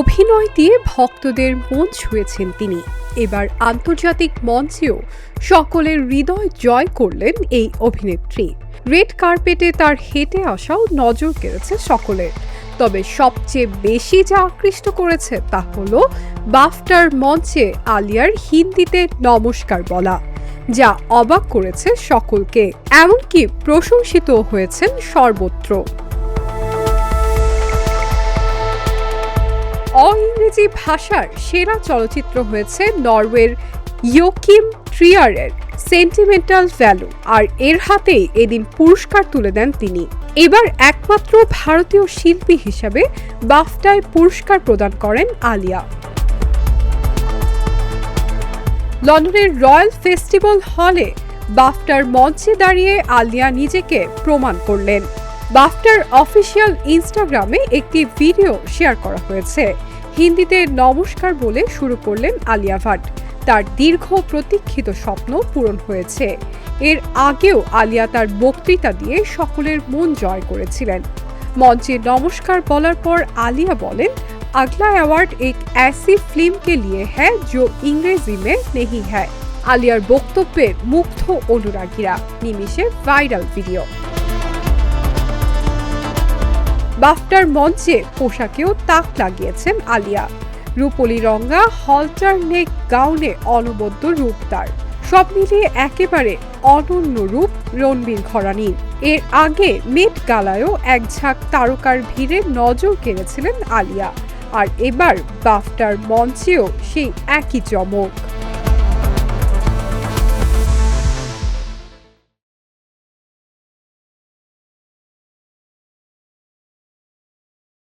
অভিনয় দিয়ে ভক্তদের মন ছুঁয়েছেন তিনি। এবার আন্তর্জাতিক মঞ্চেও সকলের হৃদয় জয় করলেন এই অভিনেত্রী। রেড কার্পেটে তার হেঁটে আসাও নজর কেড়েছে সকলের। তবে সবচেয়ে বেশি যা আকৃষ্ট করেছে তা হলো বাফটার মঞ্চে আলিয়ার হিন্দিতে নমস্কার বলা, যা অবাক করেছে সকলকে। এমনকি প্রশংসিত হয়েছেন সর্বত্র। ইংরেজি ভাষার সেরা চলচ্চিত্র হয়েছে নরওয়ের ইয়োকিম ট্রিয়ারের সেন্টিমেন্টাল ভ্যালু, আর এর হাতেই এদিন পুরস্কার তুলে দেন তিনি। এবার একমাত্র ভারতীয় শিল্পী হিসাবে বাফটায় পুরস্কার প্রদান করেন আলিয়া। লন্ডনের রয়্যাল ফেস্টিভ্যাল হলে বাফটার মঞ্চে দাঁড়িয়ে আলিয়া নিজেকে প্রমাণ করলেন। বাফটার অফিসিয়াল ইনস্টাগ্রামে একটি ভিডিও শেয়ার করা হয়েছে। হিন্দিতে নমস্কার বলে শুরু করলেন আলিয়া ভাট। তার দীর্ঘ প্রতীক্ষিত স্বপ্ন পূরণ হয়েছে। এর আগেও আলিয়া তার বক্তৃতা দিয়ে সকলের মন জয় করেছিলেন। মঞ্চে নমস্কার বলার পর আলিয়া বলেন, अगला अवार्ड एक ऐसी फिल्म के लिए है जो इंग्रेजी में नहीं है। আলিয়ার বক্তব্যে মুগ্ধ অনুরাগীরা। নিমিষে ভাইরাল ভিডিও। বাফটার মঞ্চে পোশাকেও তাক লাগিয়েছেন আলিয়া। রূপলি রঙা হলটার নেক গাউনে অনবদ্য রূপ তার। সব মিলিয়ে একেবারে অনন্য রূপ রণবীর ঘরানির। এর আগে মেট গালায়ও এক ঝাঁক তারকার ভিড়ে নজর কেড়েছিলেন আলিয়া, আর এবার বাফটার মঞ্চেও সেই একই চমক।